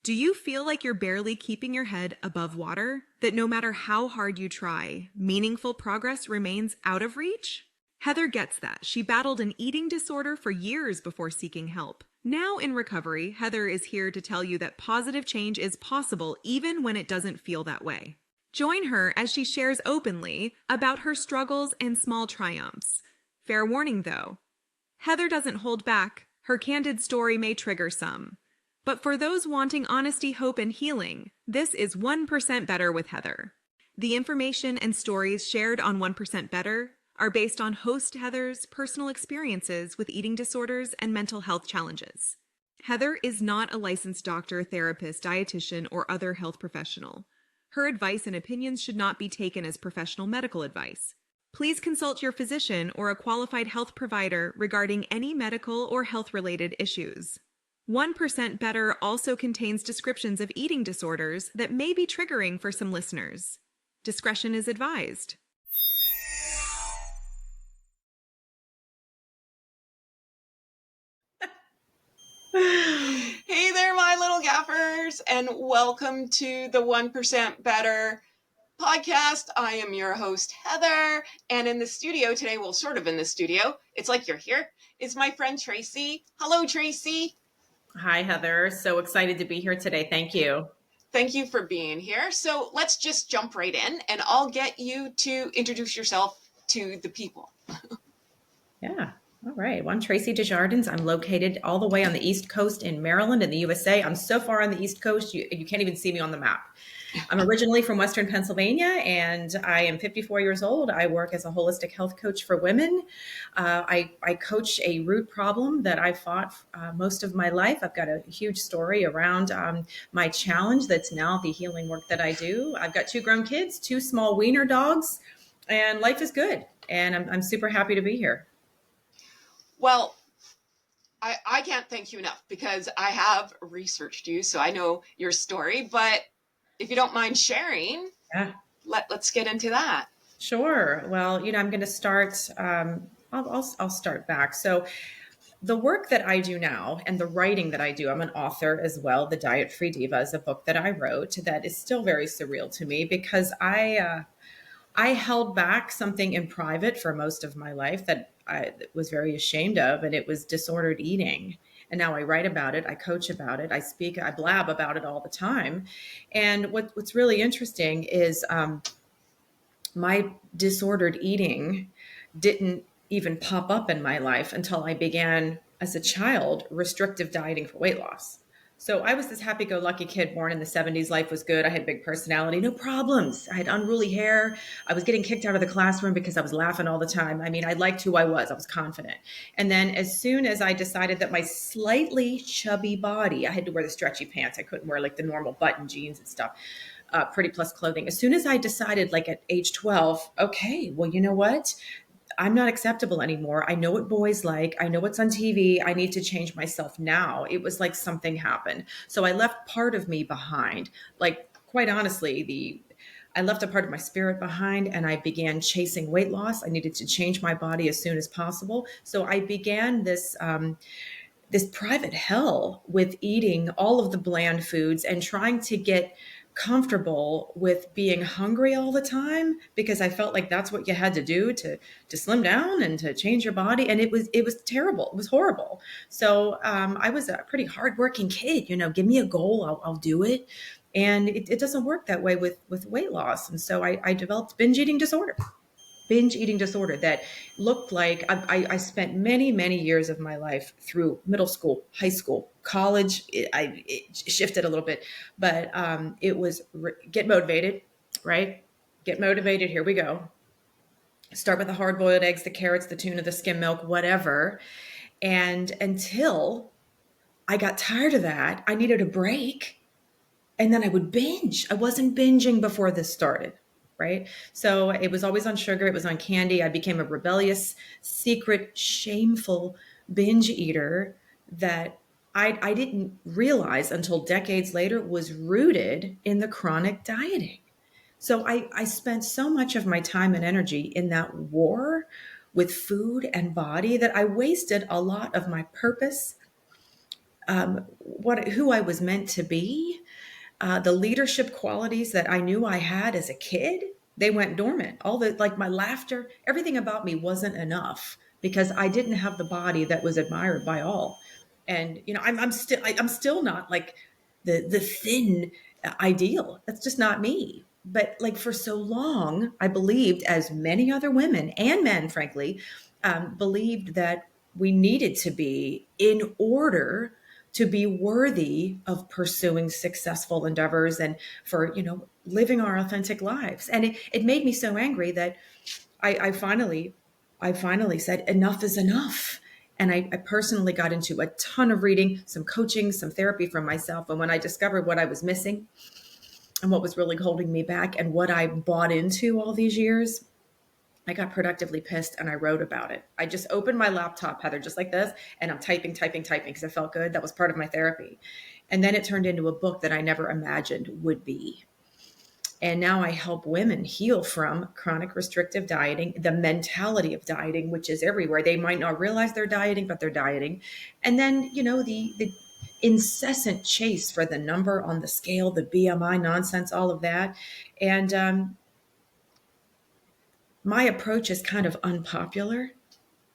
Do you feel like you're barely keeping your head above water? That no matter how hard you try, meaningful progress remains out of reach? Heather gets that. She battled an eating disorder for years before seeking help. Now in recovery, Heather is here to tell you that positive change is possible even when it doesn't feel that way. Join her as she shares openly about her struggles and small triumphs. Fair warning though, Heather doesn't hold back. Her candid story may trigger some. But for those wanting honesty, hope, and healing, this is 1% Better with Heather. The information and stories shared on 1% Better are based on host Heather's personal experiences with eating disorders and mental health challenges. Heather is not a licensed doctor, therapist, dietitian, or other health professional. Her advice and opinions should not be taken as professional medical advice. Please consult your physician or a qualified health provider regarding any medical or health-related issues. 1% Better also contains descriptions of eating disorders that may be triggering for some listeners. Discretion is advised. Hey there, my little gaffers, and welcome to the 1% Better podcast. I am your host, Heather, and in the studio today, well, sort of in the studio, it's like you're here, is my friend Tracy. Hello, Tracy. Hi, Heather. So excited to be here today. Thank you. Thank you for being here. So let's just jump right in, and I'll get you to introduce yourself to the people. Yeah. All right. Well, I'm Tracy Desjardins. I'm located all the way on the East Coast in Maryland in the USA. I'm so far on the East Coast, you can't even see me on the map. I'm originally from Western Pennsylvania, and I am 54 years old. I work as a holistic health coach for women. I coach a root problem that I fought most of my life. I've got a huge story around my challenge that's now the healing work that I do. I've got 2 grown kids, 2 small wiener dogs, and life is good. And I'm super happy to be here. Well, I can't thank you enough because I have researched you, so I know your story, but if you don't mind sharing, let's get into that. Sure. Well, I'm going to start. I'll start back. So, the work that I do now and the writing that I do, I'm an author as well. The Diet Free Diva is a book that I wrote that is still very surreal to me because I held back something in private for most of my life that I was very ashamed of, and it was disordered eating. And now I write about it, I coach about it, I speak, I blab about it all the time. And what's really interesting is my disordered eating didn't even pop up in my life until I began, as a child, restrictive dieting for weight loss. So I was this happy-go-lucky kid born in the 70s. Life was good. I had big personality, no problems. I had unruly hair. I was getting kicked out of the classroom because I was laughing all the time. I mean, I liked who I was. I was confident. And then as soon as I decided that my slightly chubby body, I had to wear the stretchy pants. I couldn't wear like the normal button jeans and stuff. Pretty plus clothing. As soon as I decided, like at age 12, okay, well, you know what? I'm not acceptable anymore. I know what boys like. I know what's on TV. I need to change myself now. It was like something happened. So I left part of me behind. Like, quite honestly, I left a part of my spirit behind and I began chasing weight loss. I needed to change my body as soon as possible. So I began this private hell with eating all of the bland foods and trying to get comfortable with being hungry all the time because I felt like that's what you had to do to slim down and to change your body. And it was terrible. It was horrible. So I was a pretty hardworking kid, give me a goal, I'll do it. And it doesn't work that way with weight loss. And so I developed binge eating disorder that looked like I spent many, many years of my life through middle school, high school, college. It shifted a little bit, but it was get motivated, right? Get motivated. Here we go. Start with the hard-boiled eggs, the carrots, the tuna, the skim milk, whatever. And until I got tired of that, I needed a break. And then I would binge. I wasn't binging before this started. Right. So it was always on sugar. It was on candy. I became a rebellious, secret, shameful binge eater that I didn't realize until decades later was rooted in the chronic dieting. So I spent so much of my time and energy in that war with food and body that I wasted a lot of my purpose, who I was meant to be, the leadership qualities that I knew I had as a kid, they went dormant. All the, like my laughter, everything about me wasn't enough because I didn't have the body that was admired by all. And I'm still not like the thin ideal. That's just not me. But like for so long, I believed, as many other women and men, frankly, believed that we needed to be in order to be worthy of pursuing successful endeavors and for, living our authentic lives. And it made me so angry that I finally said, enough is enough. And I personally got into a ton of reading, some coaching, some therapy for myself. And when I discovered what I was missing and what was really holding me back and what I bought into all these years, I got productively pissed and I wrote about it. I just opened my laptop, Heather, just like this, and I'm typing because it felt good. That was part of my therapy. And then it turned into a book that I never imagined would be. And now I help women heal from chronic restrictive dieting, the mentality of dieting, which is everywhere. They might not realize they're dieting, but they're dieting. And then, the incessant chase for the number on the scale, the BMI nonsense, all of that. And my approach is kind of unpopular,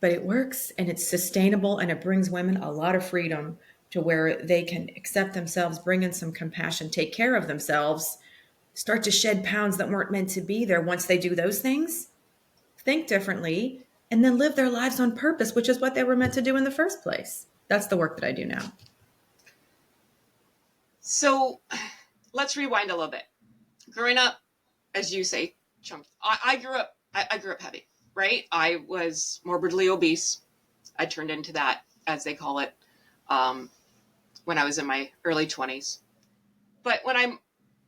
but it works and it's sustainable and it brings women a lot of freedom to where they can accept themselves, bring in some compassion, take care of themselves, start to shed pounds that weren't meant to be there once they do those things, think differently, and then live their lives on purpose, which is what they were meant to do in the first place. That's the work that I do now. So let's rewind a little bit. Growing up, as you say, chunky. I grew up heavy, right? I was morbidly obese. I turned into that, as they call it, when I was in my early 20s. But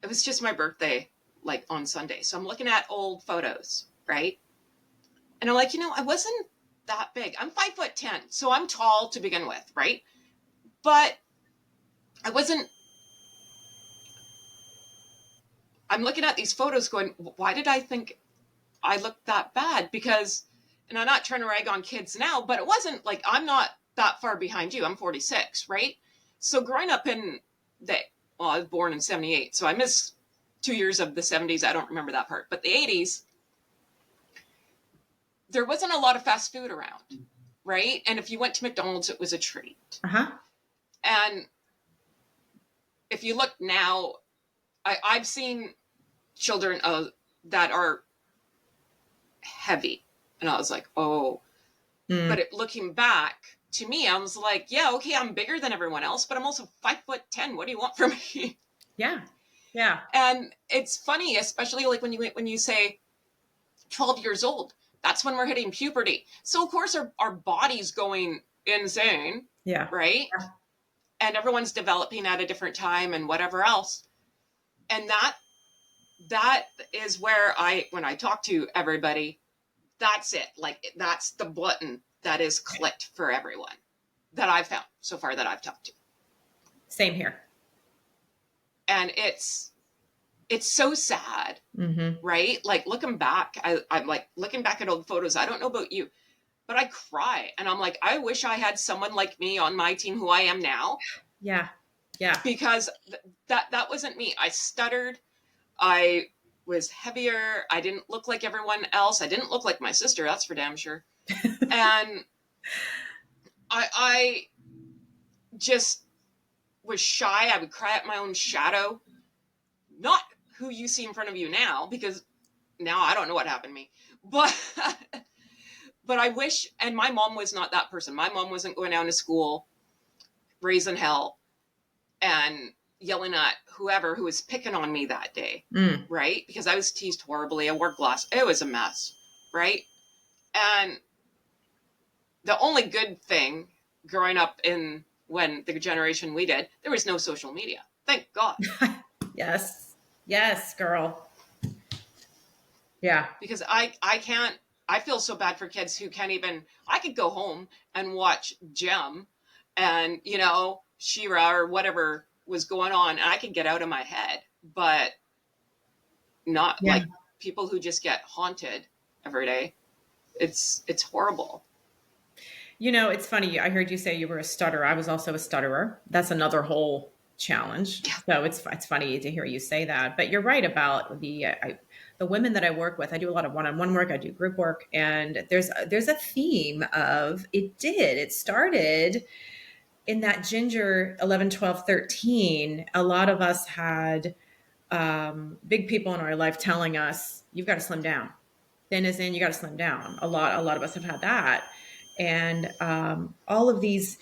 it was just my birthday, like on Sunday. So I'm looking at old photos, right? And I'm like, I wasn't that big. I'm 5'10", so I'm tall to begin with, right? But I'm looking at these photos going, why did I think I looked that bad? Because, and I'm not trying to rag on kids now, but it wasn't like, I'm not that far behind you. I'm 46, right? So growing up I was born in 78, so I missed 2 years of the 70s. I don't remember that part, but the 80s, there wasn't a lot of fast food around, right? And if you went to McDonald's, it was a treat. Uh-huh. And if you look now, I've seen children that are heavy. And I was like, oh. But looking back, to me, I was like, yeah, okay, I'm bigger than everyone else, but I'm also 5'10". What do you want from me? Yeah. Yeah. And it's funny, especially like when you say 12 years old, that's when we're hitting puberty. So of course our body's going insane. Yeah. Right. Yeah. And everyone's developing at a different time and whatever else. And that is where when I talk to everybody, that's it. Like, that's the button that is clicked for everyone that I've found so far that I've talked to. Same here. And it's so sad, right? Like looking back, I'm like looking back at old photos. I don't know about you, but I cry and I'm like, I wish I had someone like me on my team who I am now. Yeah. Yeah. Because that wasn't me. I stuttered. I was heavier. I didn't look like everyone else. I didn't look like my sister. That's for damn sure. And I just was shy. I would cry at my own shadow. Not who you see in front of you now, because now I don't know what happened to me. But I wish, and my mom was not that person. My mom wasn't going down to school, raising hell, and yelling at whoever who was picking on me that day, right? Because I was teased horribly. I wore glasses. It was a mess, right? And the only good thing growing up when the generation we did, there was no social media. Thank God. Yes. Yes, girl. Yeah. Because I feel so bad for kids who can't even, I could go home and watch Gem and, She-Ra or whatever was going on, and I could get out of my head, but not like people who just get haunted every day. It's horrible. It's funny. I heard you say you were a stutterer. I was also a stutterer. That's another whole challenge. Yeah. So it's funny to hear you say that. But you're right about the women that I work with. I do a lot of one-on-one work. I do group work, and there's a theme of it started in that ginger 11, 12, 13. A lot of us had big people in our life telling us, you've got to slim down. Thin as in, you got to slim down. A lot of us have had that. And all of these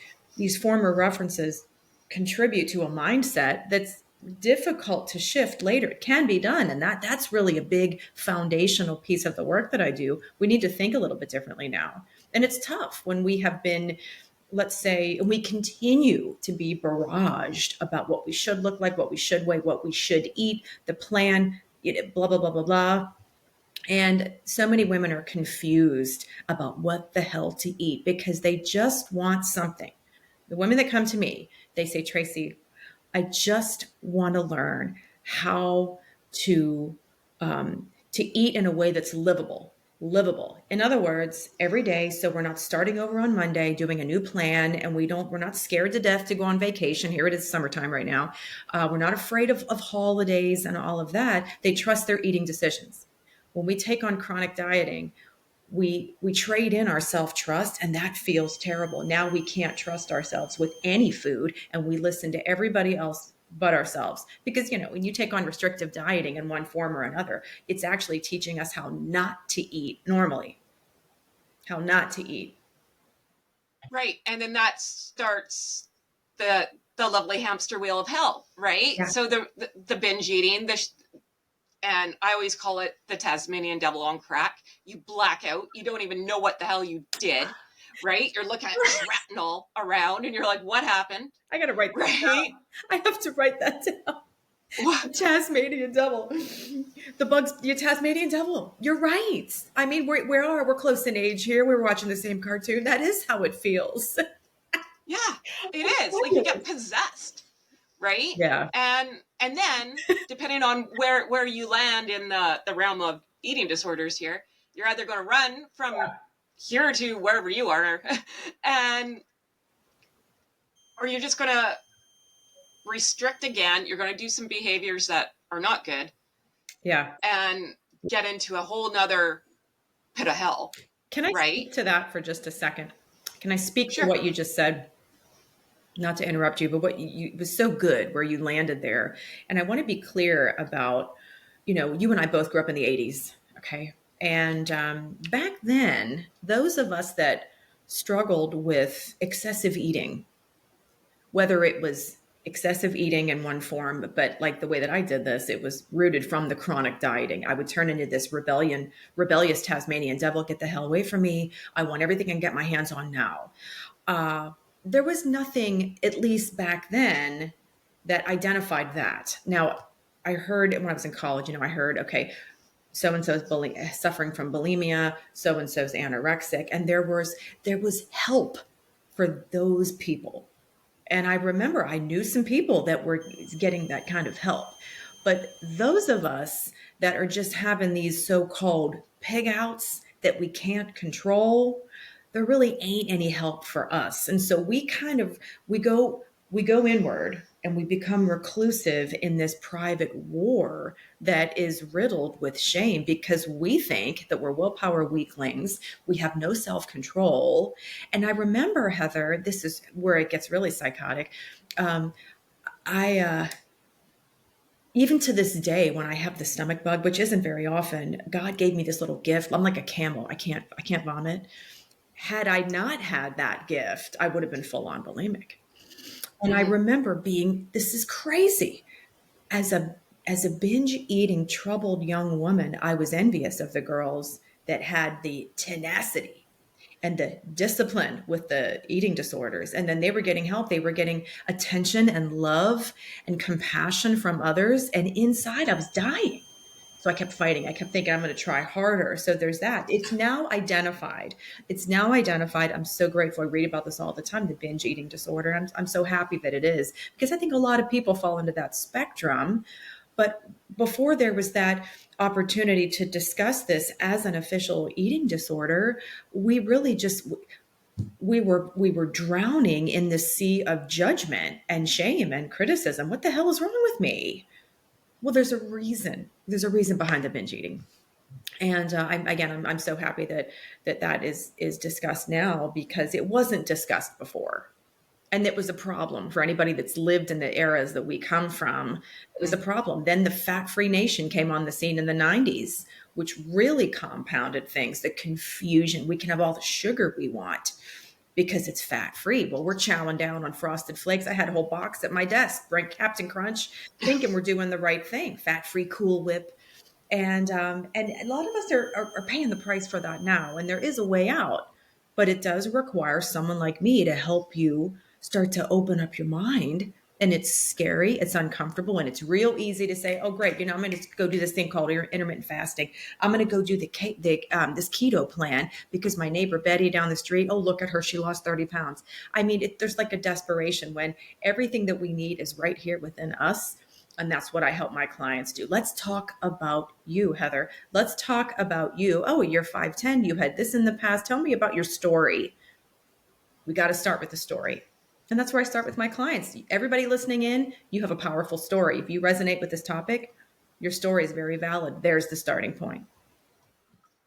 former references contribute to a mindset that's difficult to shift later. It can be done. And that's really a big foundational piece of the work that I do. We need to think a little bit differently now. And it's tough when we have been, let's say, we continue to be barraged about what we should look like, what we should weigh, what we should eat, the plan, blah, blah, blah, blah, blah. And so many women are confused about what the hell to eat because they just want something. The women that come to me, they say, Tracy, I just want to learn how to eat in a way that's livable. In other words, every day. So we're not starting over on Monday, doing a new plan, and we're not scared to death to go on vacation. Here it is summertime right now. We're not afraid of holidays and all of that. They trust their eating decisions. When we take on chronic dieting, we trade in our self-trust, and that feels terrible. Now we can't trust ourselves with any food, and we listen to everybody else but ourselves. Because, when you take on restrictive dieting in one form or another, it's actually teaching us how not to eat normally, how not to eat. Right. And then that starts the lovely hamster wheel of hell, right? Yeah. So the binge eating, and I always call it the Tasmanian devil on crack. You black out. You don't even know what the hell you did, right? You're looking at shrapnel around and you're like, what happened? I got to write that down. I have to write that down. What? Tasmanian devil. Your Tasmanian devil. You're right. I mean, we're close in age here. We're watching the same cartoon. That is how it feels. Yeah, it is. Like you get possessed, right? Yeah. And then depending on where you land in the realm of eating disorders here, you're either going to run from here to wherever you are, or you're just going to restrict again. You're going to do some behaviors that are not good. Yeah. And get into a whole nother pit of hell. Can I speak to that for just a second? Can I speak Sure. to what you just said? Not to interrupt you, but what it was so good where you landed there. And I want to be clear about, you and I both grew up in the 80s. Okay. And back then, those of us that struggled with excessive eating, whether it was excessive eating in one form, but like the way that I did this, it was rooted from the chronic dieting. I would turn into this rebellious Tasmanian devil, get the hell away from me. I want everything I can get my hands on now. There was nothing, at least back then, that identified that. Now, I heard when I was in college, I heard, okay, so-and-so's suffering from bulimia, so-and-so's anorexic. And there was help for those people. And I remember I knew some people that were getting that kind of help. But those of us that are just having these so-called pig outs that we can't control, there really ain't any help for us. And so we go inward and we become reclusive in this private war that is riddled with shame because we think that we're willpower weaklings. We have no self-control. And I remember, Heather, this is where it gets really psychotic. Even to this day, when I have the stomach bug, which isn't very often, God gave me this little gift. I'm like a camel. I can't vomit. Had I not had that gift, I would have been full on bulimic. And I remember this is crazy. As a binge eating troubled young woman, I was envious of the girls that had the tenacity and the discipline with the eating disorders. And then they were getting help. They were getting attention and love and compassion from others. And inside I was dying. So I kept fighting. I kept thinking I'm going to try harder. So there's that. It's now identified. I'm so grateful. I read about this all the time, the binge eating disorder. I'm so happy that it is because I think a lot of people fall into that spectrum. But before there was that opportunity to discuss this as an official eating disorder, we really we were drowning in the sea of judgment and shame and criticism. What the hell is wrong with me? Well, there's a reason. There's a reason behind the binge eating. And I'm so happy that is discussed now, because it wasn't discussed before. And it was a problem for anybody that's lived in the eras that we come from. It was a problem. Then the fat-free nation came on the scene in the 90s, which really compounded things, the confusion. We can have all the sugar we want because it's fat-free. Well, we're chowing down on Frosted Flakes. I had a whole box at my desk, right? Captain Crunch, thinking we're doing the right thing. Fat-free Cool Whip. And a lot of us are paying the price for that now. And there is a way out, but it does require someone like me to help you start to open up your mind. And it's scary, it's uncomfortable, and it's real easy to say, oh, great, I'm going to go do this thing called intermittent fasting. I'm going to go do this keto plan because my neighbor Betty down the street, oh, look at her, she lost 30 pounds. I mean, there's like a desperation when everything that we need is right here within us. And that's what I help my clients do. Let's talk about you, Heather. Let's talk about you. Oh, you're 5'10". You had this in the past. Tell me about your story. We got to start with the story. And that's where I start with my clients. Everybody listening in, you have a powerful story. If you resonate with this topic, your story is very valid. There's the starting point.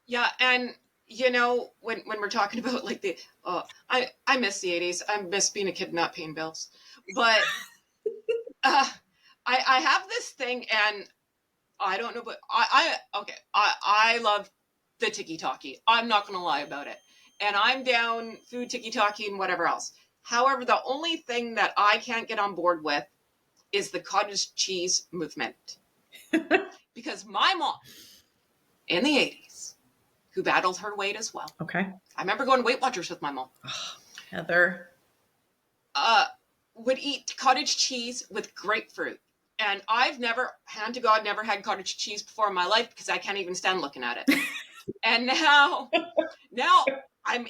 Yeah. And when we're talking about like I miss the 80s. I miss being a kid and not paying bills. But I have this thing, and I don't know, but I love the tiki-taki. I'm not going to lie about it. And I'm down food tiki-taki and whatever else. However, the only thing that I can't get on board with is the cottage cheese movement. Because my mom in the 80s, who battled her weight as well. Okay. I remember going to Weight Watchers with my mom. Oh, Heather. Would eat cottage cheese with grapefruit. And I've never, hand to God, never had cottage cheese before in my life because I can't even stand looking at it. And now I'm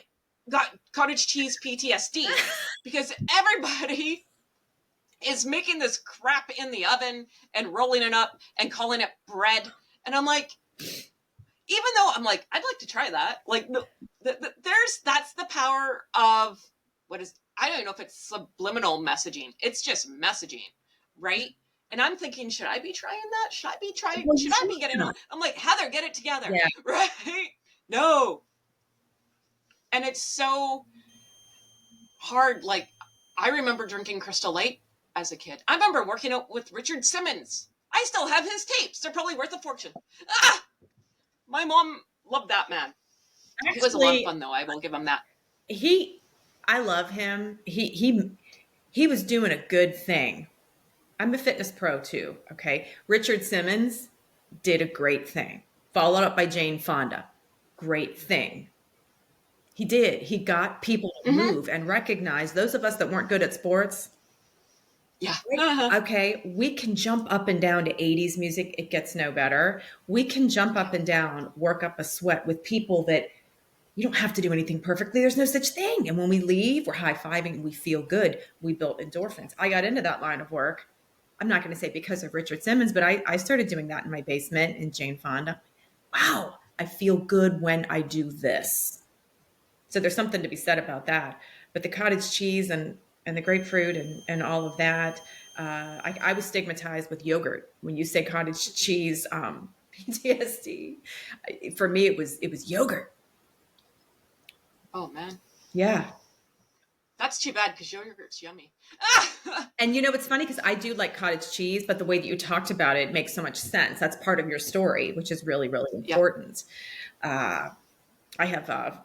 got cottage cheese PTSD because everybody is making this crap in the oven and rolling it up and calling it bread. And I'm like, even though I'm like, I'd like to try that. Like that's the power of I don't know if it's subliminal messaging. It's just messaging, right? And I'm thinking, should I be trying that? Should I be getting on? I'm like, Heather, get it together. Yeah. Right? No. And it's so hard. Like, I remember drinking Crystal Light as a kid. I remember working out with Richard Simmons. I still have his tapes. They're probably worth a fortune. My mom loved that man. Actually, it was a lot of fun, though. I will give him that. I love him. He was doing a good thing. I'm a fitness pro too. Okay. Richard Simmons did a great thing. Followed up by Jane Fonda. Great thing. He did. He got people to move and recognize those of us that weren't good at sports. Yeah. Okay. We can jump up and down to 80s music. It gets no better. We can jump up and down, work up a sweat with people that you don't have to do anything perfectly. There's no such thing. And when we leave, we're high-fiving. We feel good. We built endorphins. I got into that line of work. I'm not going to say because of Richard Simmons, but I started doing that in my basement in Jane Fonda. Wow, I feel good when I do this. So there's something to be said about that. But the cottage cheese and the grapefruit and all of that, I was stigmatized with yogurt. When you say cottage cheese, PTSD, for me it was yogurt. Oh man. Yeah. That's too bad because yogurt's yummy. And it's funny because I do like cottage cheese, but the way that you talked about it makes so much sense. That's part of your story, which is really, really important. Yep. I have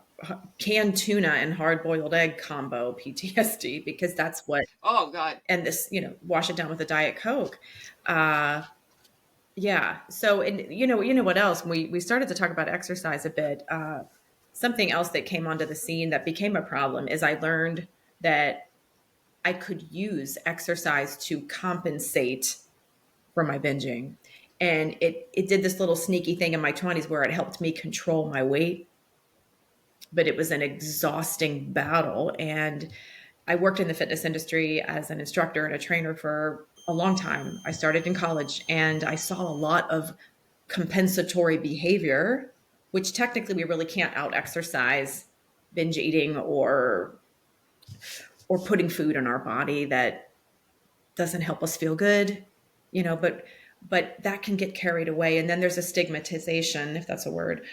canned tuna and hard-boiled egg combo PTSD because that's what. Oh God. And this, wash it down with a Diet Coke. Yeah. So, and you know what else? We started to talk about exercise a bit. Something else that came onto the scene that became a problem is I learned that I could use exercise to compensate for my binging. And it did this little sneaky thing in my 20s where it helped me control my weight. But it was an exhausting battle. And I worked in the fitness industry as an instructor and a trainer for a long time. I started in college and I saw a lot of compensatory behavior, which technically we really can't out exercise binge eating or putting food in our body that doesn't help us feel good, but that can get carried away. And then there's a stigmatization, if that's a word,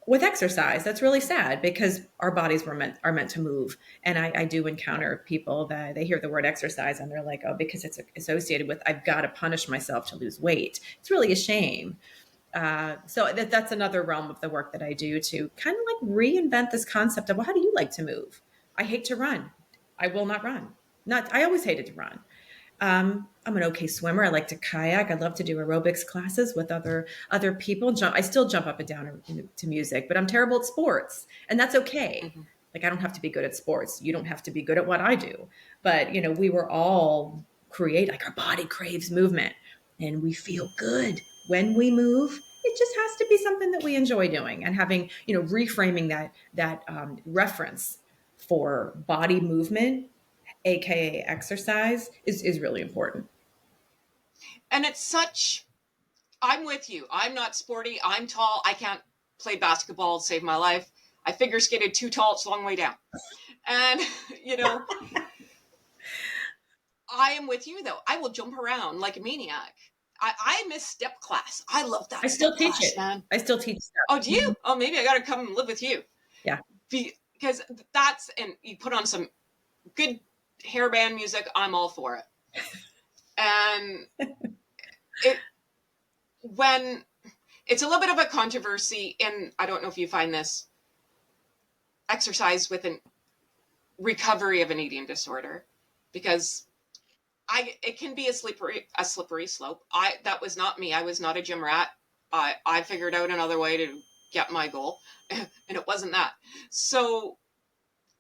with exercise. That's really sad because our bodies are meant to move. And I do encounter people that they hear the word exercise and they're like, oh, because it's associated with, I've got to punish myself to lose weight. It's really a shame. So that's another realm of the work that I do to kind of like reinvent this concept of, well, how do you like to move? I hate to run. I will not run. I always hated to run. I'm an okay swimmer. I like to kayak. I love to do aerobics classes with other people. I still jump up and down to music, but I'm terrible at sports, and that's okay. Mm-hmm. Like I don't have to be good at sports. You don't have to be good at what I do. But we were all like our body craves movement, and we feel good when we move. It just has to be something that we enjoy doing, and having reframing that reference for body movement, aka exercise, is really important. And I'm with you. I'm not sporty. I'm tall. I can't play basketball to save my life. I figure skated too tall. It's a long way down. And, I am with you though. I will jump around like a maniac. I miss step class. I love that. I still teach class, it, man. I still teach step. Oh, do you? Oh, maybe I got to come and live with you. Yeah. Because and you put on some good hairband music. I'm all for it. And when it's a little bit of a controversy, and I don't know if you find this, exercise with an recovery of an eating disorder, because it can be a slippery slope. That was not me. I was not a gym rat. I figured out another way to get my goal, and it wasn't that. So,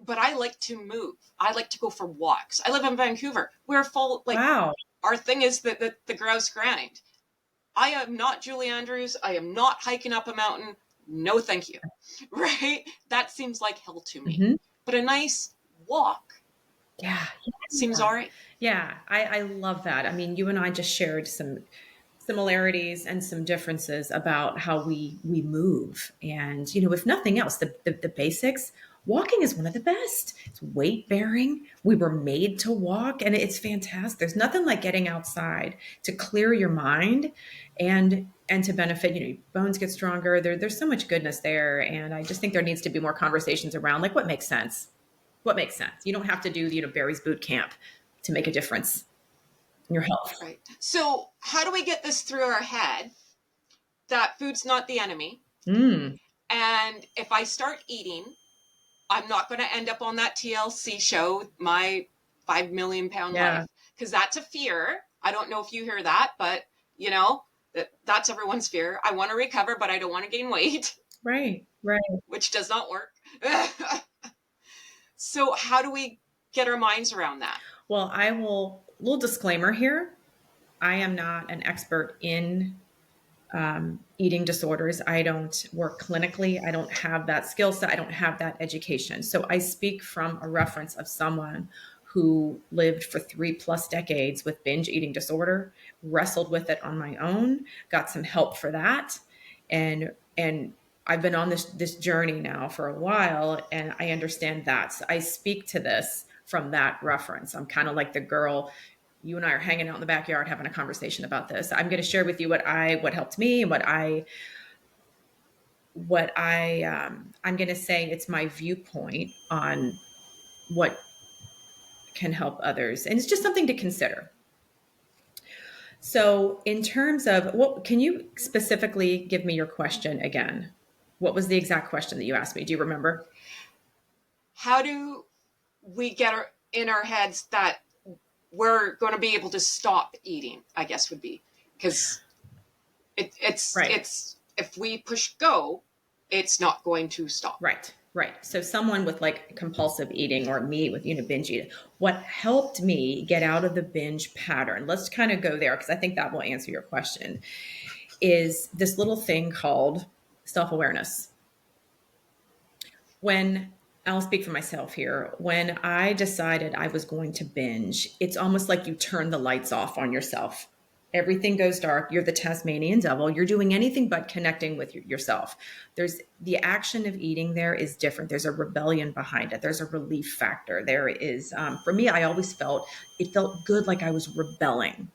but I like to move. I like to go for walks. I live in Vancouver. We're full, wow. Our thing is the grouse grind. I am not Julie Andrews. I am not hiking up a mountain. No, thank you. Right? That seems like hell to me. Mm-hmm. But a nice walk. Yeah. Seems all right. Yeah. I love that. I mean, you and I just shared some similarities and some differences about how we move. And, if nothing else, the basics, walking is one of the best. It's weight bearing. We were made to walk, and it's fantastic. There's nothing like getting outside to clear your mind and to benefit, your bones get stronger. There's so much goodness there. And I just think there needs to be more conversations around like what makes sense. What makes sense? You don't have to do, Barry's boot camp to make a difference in your health. Right. So how do we get this through our head that food's not the enemy? And if I start eating, I'm not going to end up on that TLC show, my 5 million pound life, because that's a fear. I don't know if you hear that, but that's everyone's fear. I want to recover, but I don't want to gain weight. Right. Which does not work. So how do we get our minds around that? Well, little disclaimer here. I am not an expert in eating disorders. I don't work clinically. I don't have that skill set. I don't have that education. So I speak from a reference of someone who lived for 3+ decades with binge eating disorder, wrestled with it on my own, got some help for that. And I've been on this journey now for a while, and I understand that. So I speak to this from that reference. I'm kind of like the girl. You and I are hanging out in the backyard having a conversation about this. I'm going to share with you what helped me and I'm going to say it's my viewpoint on what can help others. And it's just something to consider. So in terms of can you specifically give me your question again? What was the exact question that you asked me? Do you remember? How do we get in our heads that we're going to be able to stop eating, I guess would be, because it's right. It's if we push go, it's not going to stop. Right. So someone with like compulsive eating, or me with binge eating, what helped me get out of the binge pattern, let's kind of go there because I think that will answer your question, is this little thing called self-awareness. I'll speak for myself here. When I decided I was going to binge, it's almost like you turn the lights off on yourself Everything goes dark. You're the Tasmanian devil. You're doing anything but connecting with yourself. There's the action of eating there is different. There's a rebellion behind it. There's a relief factor. There is, for me, I always felt, it felt good like I was rebelling.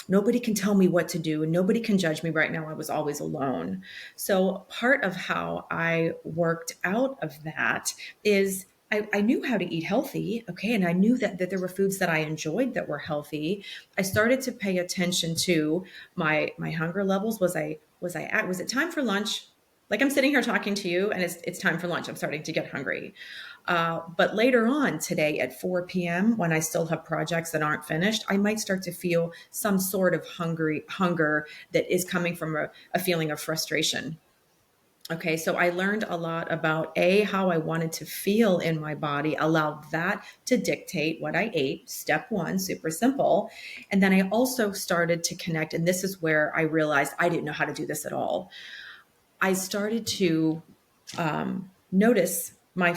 Nobody can tell me what to do and nobody can judge me right now. I was always alone. So part of how I worked out of that is I knew how to eat healthy. Okay. And I knew that there were foods that I enjoyed that were healthy. I started to pay attention to my hunger levels. Was it time for lunch? Like I'm sitting here talking to you and it's time for lunch. I'm starting to get hungry. But later on today at 4 p.m., when I still have projects that aren't finished, I might start to feel some sort of hunger that is coming from a feeling of frustration. Okay, so I learned a lot about how I wanted to feel in my body, allowed that to dictate what I ate. Step one, super simple. And then I also started to connect, and this is where I realized I didn't know how to do this at all. I started to notice my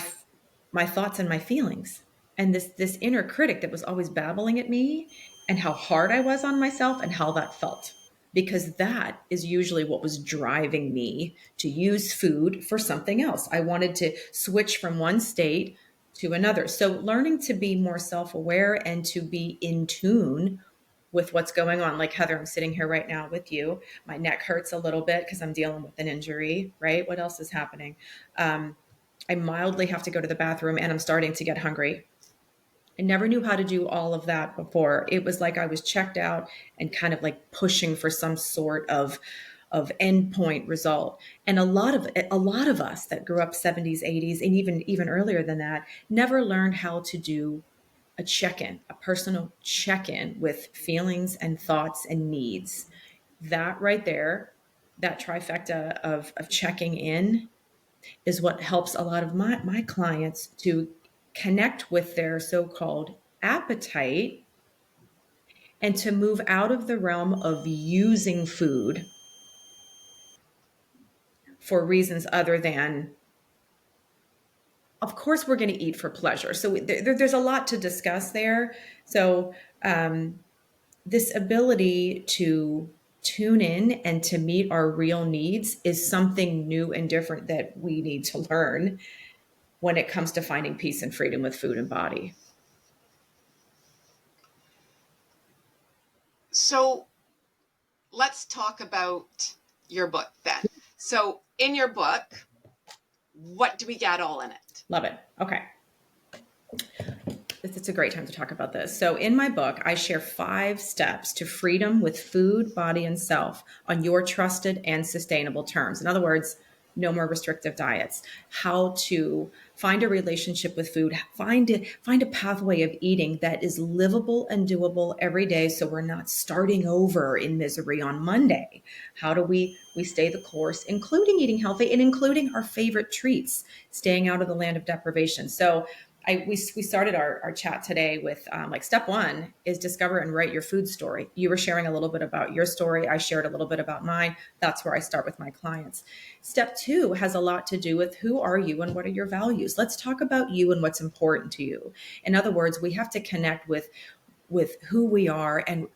thoughts and my feelings, and this inner critic that was always babbling at me, and how hard I was on myself and how that felt. Because that is usually what was driving me to use food for something else. I wanted to switch from one state to another. So learning to be more self-aware and to be in tune with what's going on. Like Heather, I'm sitting here right now with you. My neck hurts a little bit because I'm dealing with an injury, right? What else is happening? I mildly have to go to the bathroom and I'm starting to get hungry. I never knew how to do all of that before. It was like I was checked out and kind of like pushing for some sort of endpoint result. And a lot of us that grew up 70s, 80s, and even earlier than that, never learned how to do a check-in, a personal check-in with feelings and thoughts and needs. That right there, that trifecta of checking in is what helps a lot of my clients to connect with their so-called appetite and to move out of the realm of using food for reasons other than, of course, we're going to eat for pleasure. So there's a lot to discuss there. So this ability to tune in and to meet our real needs is something new and different that we need to learn when it comes to finding peace and freedom with food and body. So let's talk about your book then. So in your book, what do we get all in it? Love it. Okay. It's a great time to talk about this. So in my book, I share 5 steps to freedom with food, body, and self on your trusted and sustainable terms. In other words, no more restrictive diets, how to find a relationship with food, find a pathway of eating that is livable and doable every day so we're not starting over in misery on Monday. How do we stay the course, including eating healthy and including our favorite treats, staying out of the land of deprivation. So we started our chat today with like step 1 is discover and write your food story. You were sharing a little bit about your story. I shared a little bit about mine. That's where I start with my clients. Step 2 has a lot to do with who are you and what are your values. Let's talk about you and what's important to you. In other words, we have to connect with who we are and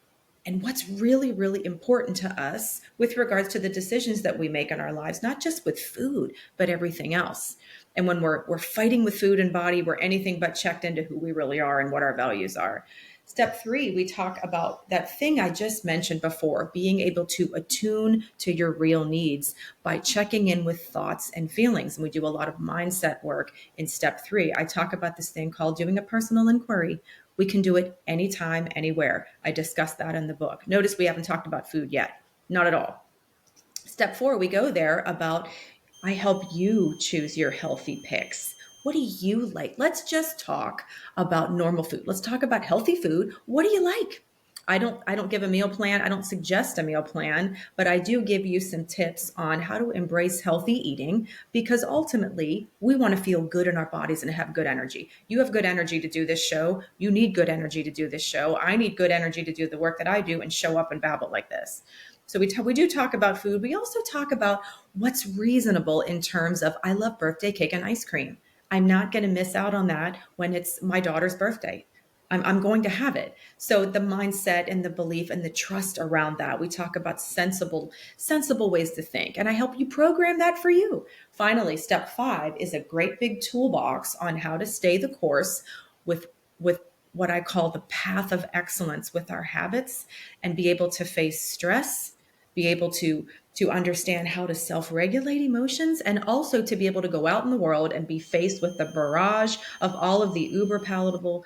what's really, really important to us with regards to the decisions that we make in our lives, not just with food, but everything else. And when we're fighting with food and body, we're anything but checked into who we really are and what our values are. Step 3, we talk about that thing I just mentioned before, being able to attune to your real needs by checking in with thoughts and feelings. And we do a lot of mindset work in step 3. I talk about this thing called doing a personal inquiry. We can do it anytime, anywhere. I discuss that in the book. Notice we haven't talked about food yet. Not at all. Step 4, we go there about I help you choose your healthy picks. What do you like? Let's just talk about normal food. Let's talk about healthy food. What do you like? I don't give a meal plan. I don't suggest a meal plan, but I do give you some tips on how to embrace healthy eating because ultimately we want to feel good in our bodies and have good energy. You have good energy to do this show. You need good energy to do this show. I need good energy to do the work that I do and show up and babble like this. So we do talk about food. We also talk about what's reasonable in terms of I love birthday cake and ice cream. I'm not going to miss out on that when it's my daughter's birthday. I'm going to have it. So the mindset and the belief and the trust around that, we talk about sensible ways to think. And I help you program that for you. Finally, step 5 is a great big toolbox on how to stay the course with what I call the path of excellence with our habits, and be able to face stress, be able to understand how to self-regulate emotions, and also to be able to go out in the world and be faced with the barrage of all of the uber palatable,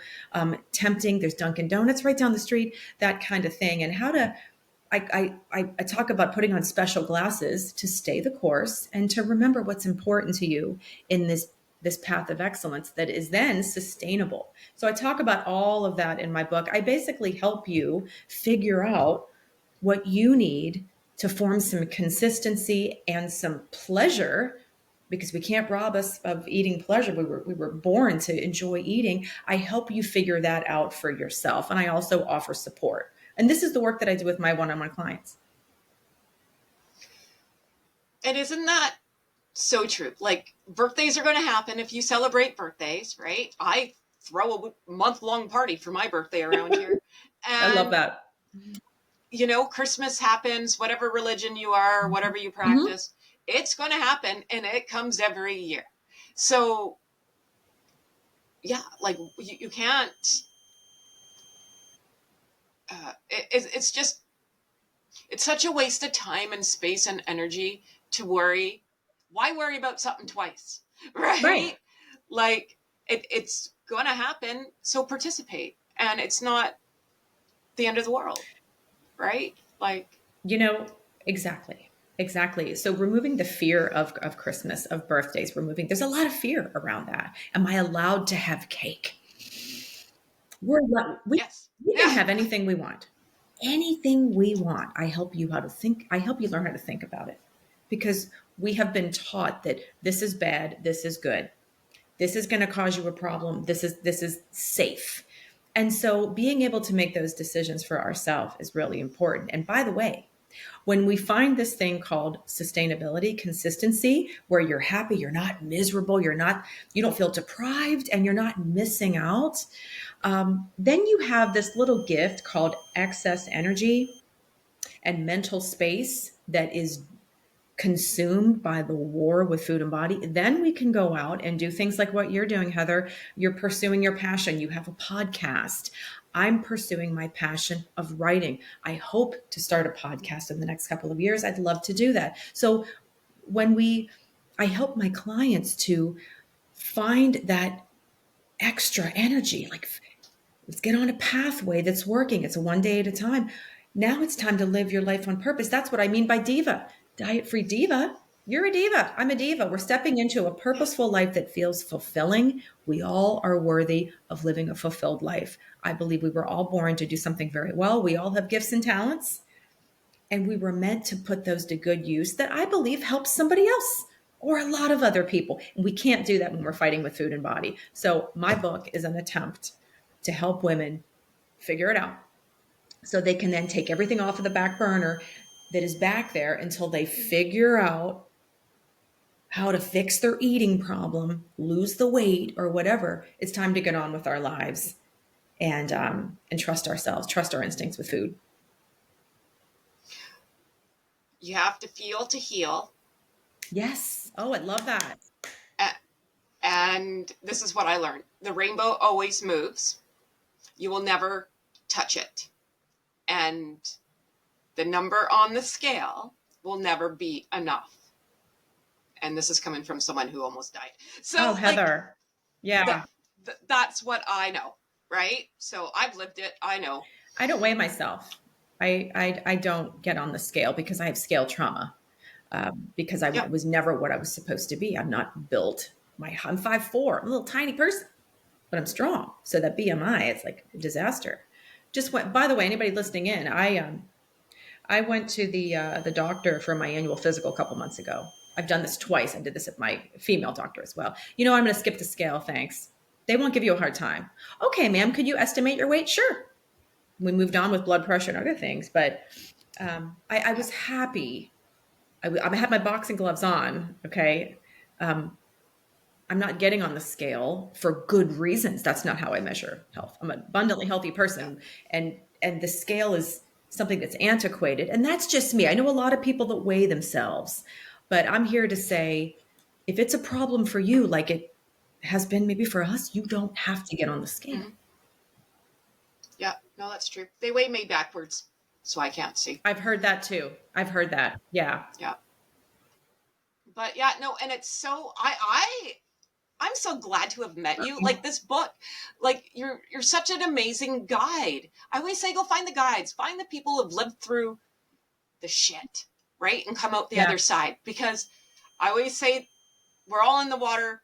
tempting, there's Dunkin' Donuts right down the street, that kind of thing. And how to, I talk about putting on special glasses to stay the course and to remember what's important to you in this path of excellence that is then sustainable. So I talk about all of that in my book. I basically help you figure out what you need to form some consistency and some pleasure, because we can't rob us of eating pleasure. We were born to enjoy eating. I help you figure that out for yourself. And I also offer support. And this is the work that I do with my one-on-one clients. And isn't that so true? Like, birthdays are going to happen if you celebrate birthdays, right? I throw a month-long party for my birthday around here. I love that. You know, Christmas happens, whatever religion you are, whatever you practice, it's going to happen, and it comes every year. So, yeah, like you can't, it's just, it's such a waste of time and space and energy to worry. Why worry about something twice, right? Like, it's going to happen, so participate. And it's not the end of the world, right? Like, you know, exactly. So removing the fear of Christmas, of birthdays, there's a lot of fear around that. Am I allowed to have cake? Yes. We can have anything we want. Anything we want. I help you learn how to think about it, because we have been taught that this is bad, this is good. This is going to cause you a problem. This is safe. And so being able to make those decisions for ourselves is really important. And by the way, when we find this thing called sustainability, consistency, where you're happy, you're not miserable, you don't feel deprived, and you're not missing out, then you have this little gift called excess energy and mental space that is consumed by the war with food and body. Then we can go out and do things like what you're doing, Heather. You're pursuing your passion. You have a podcast. I'm pursuing my passion of writing. I hope to start a podcast in the next couple of years. I'd love to do that. So I help my clients to find that extra energy. Like, let's get on a pathway that's working. It's a one day at a time. Now it's time to live your life on purpose. That's what I mean by diva. Diet Free Diva. You're a diva. I'm a diva. We're stepping into a purposeful life that feels fulfilling. We all are worthy of living a fulfilled life. I believe we were all born to do something very well. We all have gifts and talents, and we were meant to put those to good use that I believe helps somebody else or a lot of other people. And we can't do that when we're fighting with food and body. So my book is an attempt to help women figure it out, so they can then take everything off of the back burner that is back there until they figure out how to fix their eating problem, lose the weight, or whatever. It's time to get on with our lives and trust ourselves, trust our instincts with food. You have to feel to heal. Yes. Oh, I love that. And this is what I learned. The rainbow always moves. You will never touch it. And the number on the scale will never be enough. And this is coming from someone who almost died. So, Heather. Yeah. That's what I know, right? So I've lived it. I know. I don't weigh myself. I don't get on the scale because I have scale trauma. Because I was never what I was supposed to be. I'm not built. I'm 5'4". I'm a little tiny person, but I'm strong. So that BMI, it's like a disaster. By the way, anybody listening in, I went to the doctor for my annual physical a couple months ago. I've done this twice. I did this at my female doctor as well. I'm going to skip the scale. Thanks. They won't give you a hard time. Okay, ma'am, could you estimate your weight? Sure. We moved on with blood pressure and other things, but I was happy. I had my boxing gloves on. Okay. I'm not getting on the scale for good reasons. That's not how I measure health. I'm an abundantly healthy person, and the scale is something that's antiquated, and that's just me. I know a lot of people that weigh themselves, but I'm here to say, if it's a problem for you, like it has been maybe for us, you don't have to get on the scale. Mm-hmm. Yeah, no, that's true. They weigh me backwards, so I can't see. I've heard that too. I've heard that. Yeah. Yeah. But yeah, no, and it's so I'm so glad to have met you. Like this book, like you're such an amazing guide. I always say go find the guides, find the people who've lived through the shit, right? And come out the other side. Because I always say we're all in the water.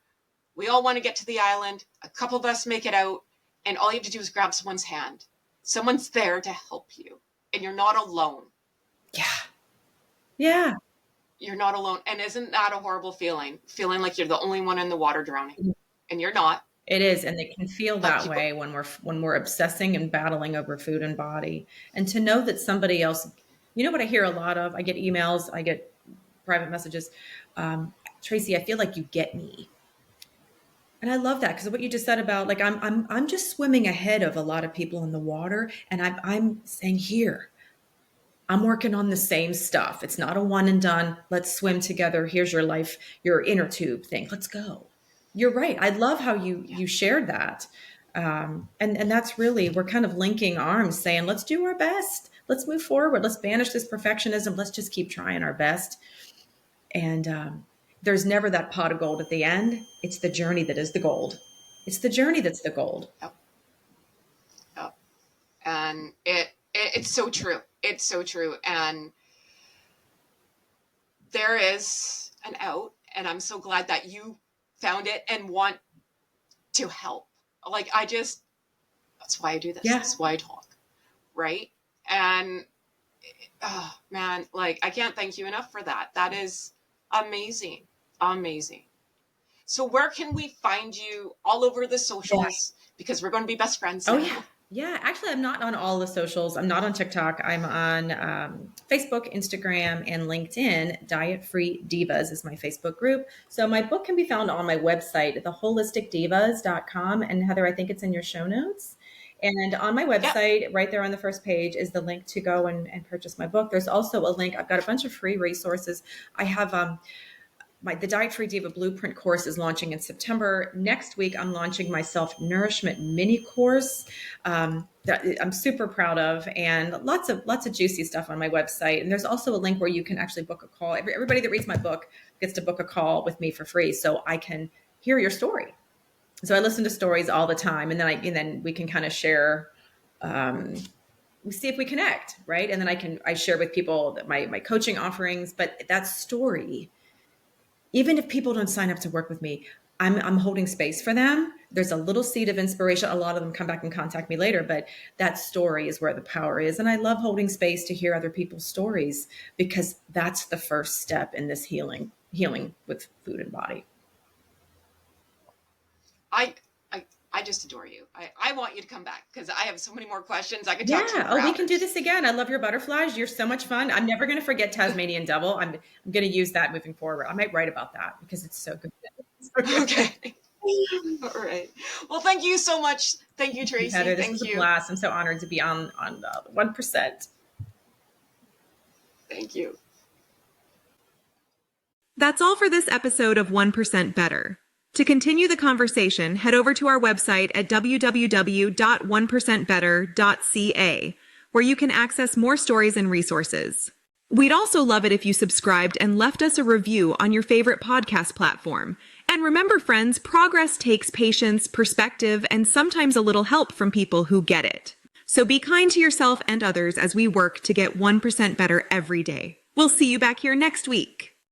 We all want to get to the island. A couple of us make it out, and all you have to do is grab someone's hand. Someone's there to help you, and you're not alone. Yeah. Yeah. You're not alone. And isn't that a horrible feeling? Feeling like you're the only one in the water drowning, and you're not. It is, and it can feel that way when we're obsessing and battling over food and body. And to know that somebody else, you know what I hear a lot of? I get emails, I get private messages. Tracy, I feel like you get me. And I love that, because what you just said about like I'm just swimming ahead of a lot of people in the water, and I'm saying, here, I'm working on the same stuff. It's not a one and done. Let's swim together. Here's your life, your inner tube thing. Let's go. You're right. I love how you shared that. And that's really, we're kind of linking arms saying, let's do our best. Let's move forward. Let's banish this perfectionism. Let's just keep trying our best. And there's never that pot of gold at the end. It's the journey that is the gold. It's the journey that's the gold. Yep. Yep. And it's so true. It's so true. And there is an out, and I'm so glad that you found it and want to help. Like, that's why I do this. Yeah. That's why I talk. Right. And oh man, like I can't thank you enough for that. That is amazing. Amazing. So where can we find you? All over the socials, because we're going to be best friends now. Oh yeah. Yeah, actually, I'm not on all the socials. I'm not on TikTok. I'm on Facebook, Instagram, and LinkedIn. Diet Free Divas is my Facebook group. So my book can be found on my website, theholisticdivas.com. And Heather, I think it's in your show notes. And on my website, right there on the first page, is the link to go and purchase my book. There's also a link. I've got a bunch of free resources. I have the Diet Free Diva Blueprint course is launching in September. Next week, I'm launching my self-nourishment mini course that I'm super proud of, and lots of juicy stuff on my website. And there's also a link where you can actually book a call. Everybody that reads my book gets to book a call with me for free, so I can hear your story. So I listen to stories all the time, and then we can kind of share. We see if we connect, right? And then I share with people that my coaching offerings, but that story. Even if people don't sign up to work with me, I'm holding space for them. There's a little seed of inspiration. A lot of them come back and contact me later, but that story is where the power is. And I love holding space to hear other people's stories, because that's the first step in this healing with food and body. I just adore you. I want you to come back, because I have so many more questions. I could talk to you for we hours. can do this again. I love your butterflies. You're so much fun. I'm never going to forget Tasmanian Devil. I'm going to use that moving forward. I might write about that because it's so good. Okay. All right. Well, thank you so much. Thank you, Tracy. Heather, this thank was you. a blast. I'm so honored to be on the 1%. Thank you. That's all for this episode of 1% Better. To continue the conversation, head over to our website at www.1percentbetter.ca, where you can access more stories and resources. We'd also love it if you subscribed and left us a review on your favorite podcast platform. And remember, friends, progress takes patience, perspective, and sometimes a little help from people who get it. So be kind to yourself and others as we work to get 1% better every day. We'll see you back here next week.